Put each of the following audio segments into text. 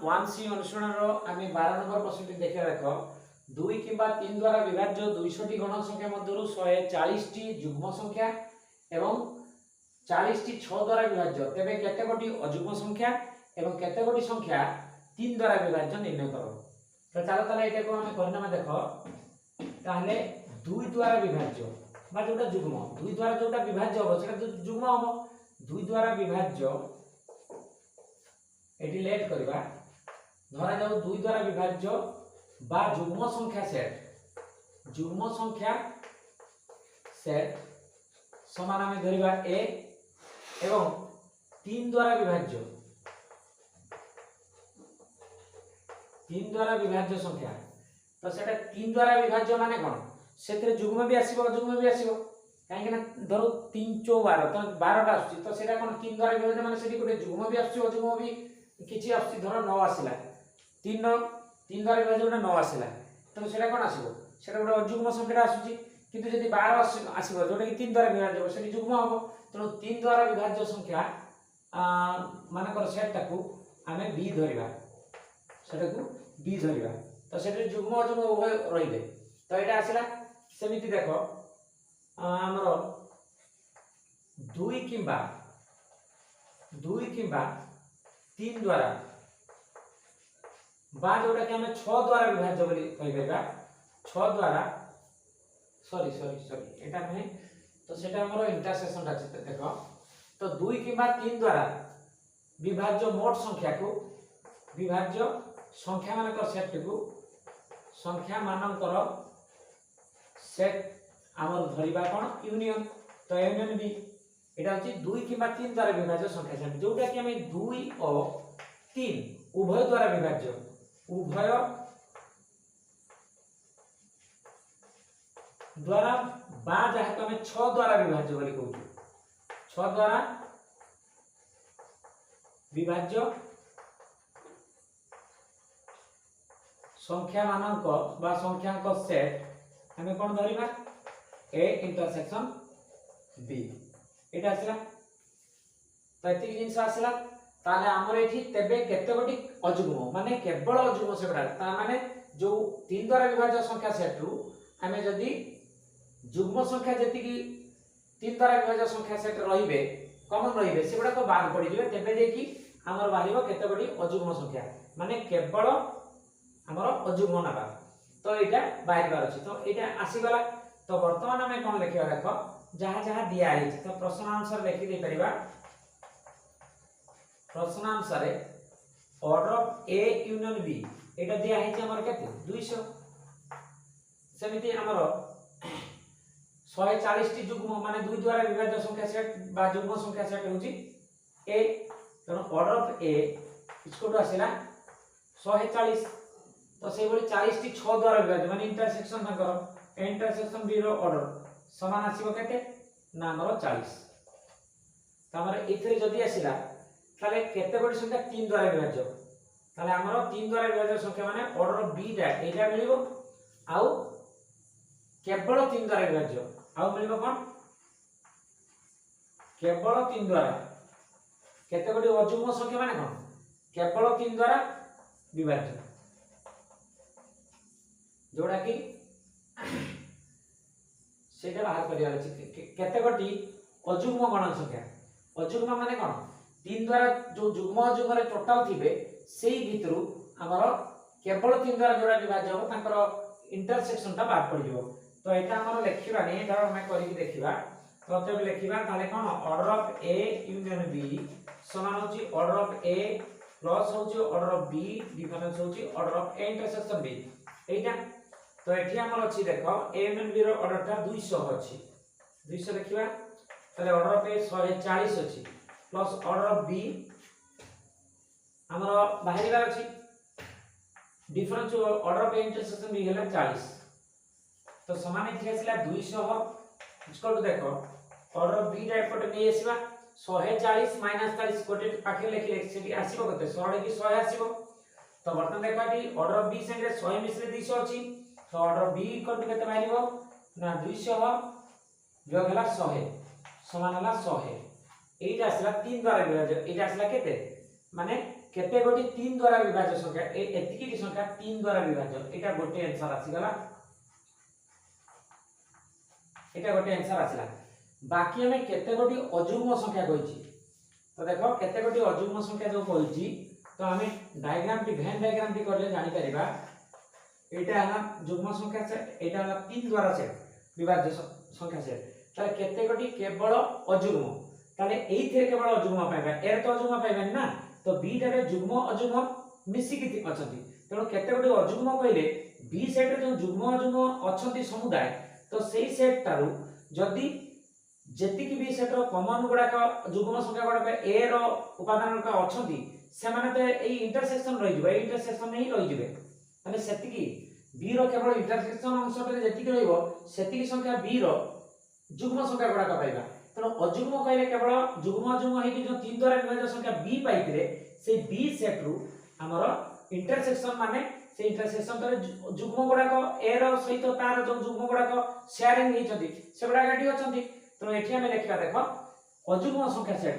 1C অনুশীলনৰ আমি 12 number প্ৰশ্নটি দেখে ৰাখো 2 কিংবা 3 দ্বাৰা বিভাজ্য 200টি গণ সংখ্যা মধ্যରୁ 140টি যুগ্ম সংখ্যা এবং 40টি 6 দ্বারা বিভাজ্য তেবে কেতেগোটি অযুগ্ম সংখ্যা এবং কেতেগোটি সংখ্যা 3 দ্বারা বিভাজ্য নির্ণয় করো। তো চলো তাহলে এটাকে আমি পরিণামে দেখো তাহলে 2 দ্বারা বিভাজ্য বা যেটা যুগ্ম 2 দ্বারা যেটা বিভাজ্য হবে সেটা যুগ্ম হবে 2 দ্বারা বিভাজ্য এটি লেট করিবা ধরা যাও 2 দ্বারা বিভাজ্য বা যুগ্ম সংখ্যা সেট সমান আমি ধরিবা a এবং 3 দ্বারা বিভাজ্য 3 দ্বারা বিভাজ্য সংখ্যা তো সেটা 3 দ্বারা বিভাজ্য মানে কোন সেতরে যুগ্ম বি আসিবো অযুগ্ম বি আসিবো কাই না ধরো 3 4 12 তো 12 টা আসছে তো সেটা কোন 3 দ্বারা বিভাজ্য মানে সেটি কোটে যুগ্ম বি আসছে অযুগ্ম বি কিছু আসছে ধরো 9 আসিলা 3 দ্বারা বিভাজ্য 9 আসিলা তো সেটা কোন আসিবো সেটা গোটে অযুগ্ম সংখ্যাটা আসুচি কিন্তু যদি 12 আসিবো যেটা কি 3 দ্বারা বিভাজ্য হবে সেটি যুগ্ম হবে তো 3 দ্বারা বিভাজ্য সংখ্যা মানে কর সেটটাকু আমি b ধরিবা সেটাকু b ধরিবা তো সেটা যুগ্ম অযুগ্ম উভয় রইবে তো এটা আসিলা সেমিতি দেখো ଆମର 2 কিংবা 3 দ্বারা বা যেটাকে আমি 6 দ্বারা বিভাজ্য বলি কইবেগা 6 দ্বারা সরি এটা নাই তো সেটা আমার ইন্টারসেকশন আছে দেখো তো 2 কিংবা 3 দ্বারা বিভাজ্য মোট সংখ্যাকু বিভাজ্য সংখ্যা মানকৰ সেটকু সংখ্যা মানকৰ সেট আমার ধরিবা কোন ইউনিয়ন তো ইউনিয়ন বি এটা হচ্ছে 2 কিংবা 3 দ্বারা বিভাজ্য সংখ্যা সেট যেটা কি আমি 2 ও 3 উভয় দ্বারা বিভাজ্য উভয় দ্বারা বা যাহাকে আমি 6 দ্বারা বিভাজ্য বলি কইছি 6 দ্বারা বিভাজ্য সংখ্যা মানক বা সংখ্যাঙ্ক সেট আমি কোন ধরিবা a ইন্টারসেকশন b এটা আসলা তো এতিক জিনিস আসলা তাহলে আমরা এটি তেবে কেতেগোটি অযুগ্ম মানে কেবল অযুগ্ম সেটা তার মানে যে 3 দ্বারা বিভাজ্য সংখ্যা সেটু আমি যদি যুগ্ম সংখ্যা যেতিকি 3 দ্বারা বিভাজ্য সংখ্যা সেট রহিবে কমন রহিবে সেগুড়া তো বাদ পড়ি যাবে তেবে যে কি আমার বাহিব কেতেগোটি অযুগ্ম সংখ্যা মানে কেবল আমার অযুগ্ম নাবা তো এটা বাহিবার আছে তো এটা আসিগলা তো বর্তমান আমি কোন লিখিবা দেখো যাহা যাহা দিয়া আছে তো প্রশ্ন আনসার লিখি দেই পারিবা প্রশ্ন আনসারে order of a union b এটা দিয়া হইছে আমার কত 200 সেমিতি আমার 140 টি যুগ্ম মানে 2 দ্বারা বিভাজ্য সংখ্যা সেট বা যুগ্ম সংখ্যা সেট হচ্ছে a কারণ order of a equal to আসিলা 140 তো সেইভাবে 40 টি 6 দ্বারা বিভাজ্য মানে ইন্টারসেকশন না করো ইন্টারসেকশন b র অর্ডার সমান আসিব কেতে না আমার 40 তারপরে এথরে যদি আসিলা তাহলে কেতেগোটি সংখ্যা 3 দ্বারা বিভাজ্য তাহলে আমার 3 দ্বারা বিভাজ্য সংখ্যা মানে অর্ডার অফ b টা এইটা মিলিব আউ কেবল 3 দ্বারা বিভাজ্য আউ মিলিব কোন কেবল 3 দ্বারা কেতেগোটি অযুগ্ম সংখ্যা মানে কোন কেবল 3 দ্বারা বিভাজ্য जोड़ा कि सेटा बाहर करिया अछि केतेगोटी अजुग्म गण संख्या अजुग्म माने कोन 3 द्वारा जो जुग्म अजुग्म रे टोटल थिबे सेही भितरु हमर केवल 3 द्वारा जोड़ा विभाज्य हो तांकर इंटरसेक्शन ता बात पड़ जिवो तो एटा हमर लेखिबा नै धर हम करि कि देखिबा तो तब लेखिबा ताले कोन order of a union b समान होची ऑर्डर ऑफ a प्लस होची ऑर्डर ऑफ b डिफरेंस होची order of a intersection b एटा तो एठी हमर अछि देखो a यूनियन b रो ऑर्डर ता 200 अछि 200 लिखिबा ताले ऑर्डर ऑफ a 140 अछि प्लस ऑर्डर ऑफ b हमर बाहरिबार अछि difference order of a intersection b गेला 40 तो समान एठी आसिला 200 इक्वल टू देखो ऑर्डर ऑफ b रा एपटे नै आसीबा 140 40 कोटे पाखे लिखि सेठी आसीबो कते 100 की 100 आसीबो तो बर्तन देखाटी ऑर्डर ऑफ b संगे 100 मिसले 200 अछि तो order of b equal to केते बाहिरिबो ना 200 जोग हला 100 समान हला 100 एटा आसला 3 द्वारा विभाज्य एटा आसला केते माने केते गोटी 3 द्वारा विभाज्य संख्या एतिकी संख्या 3 द्वारा विभाज्य एटा गोटे आंसर आसी गला एटा गोटे आंसर आसिला बाकी हमें केते गोटी अजुग्म संख्या कहिछि तो देखो केते गोटी अजुग्म संख्या जो कहिछि तो हमें diagram T Venn diagram T करले जानि परिबा एटा हला जुग्म संख्या से एटा हला 3 द्वारा से विभाज्य संख्या से ताले केते गोटी केवल अजुग्म ताले एई थेरे केवल अजुग्म पाइबा एर तो अजुग्म पाइबानी ना तो बी रे जुग्म अजुग्म मिसिकी अछंती तेणु केते गोटी अजुग्म कहिले बी सेट रे जो जुग्म अजुग्म अछंती समुदाय तो सेई सेट तारु जदी जेतिकी बी सेट रो कॉमन गुडा का जुग्म संख्या गुडा ए रो उपादान का अछंती से माने तो एई इंटरसेक्शन रहि जिवो एई इंटरसेक्शन में ही रहि जिवे माने सेतिकी बी रो केवल इंटरसेक्शन अंश रे जेतिकी रहइबो सेतिकी संख्या बी रो जुग्म संख्या गुडा का पाइबा तेणु अजुग्म कहले केवल जुग्म अजुग्म हेकि जो 3 द्वारा विभाज्य संख्या बी पाइथिले से बी सेट रु हमर इंटरसेक्शन माने से इंटरसेक्शन तरे जुग्म गुडा को ए रो सहित तार जो जुग्म गुडा को शेयरिंग हे छथि से गुडा गाडी अछथि तेणु एठी हमें लिखिबा देखो अजुग्म संख्या सेट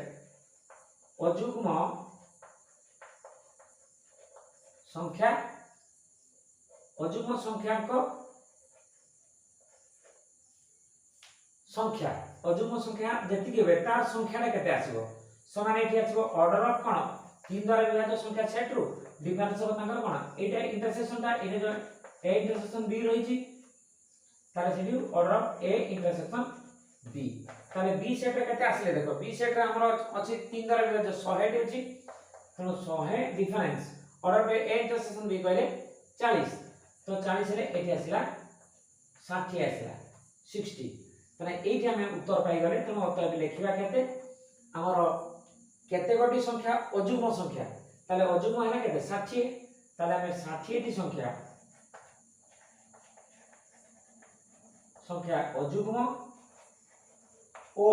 अजुग्म संख्या संख्या अजुग्म संख्या जेतिकी बे तार संख्याटा केते आसीबो समान एठी आसीबो ऑर्डर ऑफ कोन 3 द्वारा विभाज्य संख्या सेट रु डिफरेंस ऑफ तांकर कोन एटा इंटरसेक्शन ता एटा जो ए इंटरसेक्शन बी रहिछि ताले सेठी order of a intersection b ताले बी सेट रे केते आसीले देखो बी सेट रे हमर अछि 3 द्वारा विभाज्य 100 टी अछि तेणु 100 डिफरेंस ऑर्डर पे ए इंटरसेक्शन बी कहले 40 तो 40 रे एठी आसीला 60 आसीला 60 तने एठी हम उत्तर पाई गले तेणु उत्तर भी लिखिबा केते हमर केते गोटी संख्या अजुग्म संख्या ताले अजुग्म हैला केते 60 ताले हम 60 टी संख्या अजुग्म ओ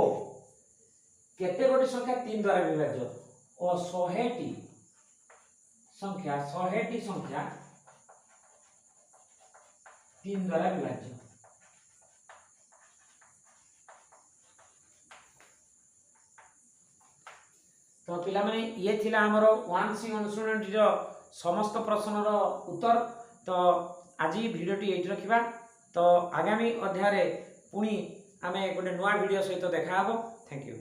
केते गोटी संख्या 3 द्वारा विभाज्य ओ 100 टी संख्या 3 द्वारा विभाज्य तो पिला माने ये थिला हमरो 1C अनुसरण रो समस्त प्रश्न रो उत्तर तो आज भिडियोटी एठी रखिबा तो आगामी अध्याय रे पुनी आमे गोटे नवा वीडियो सहित देखा हबो थैंक यू।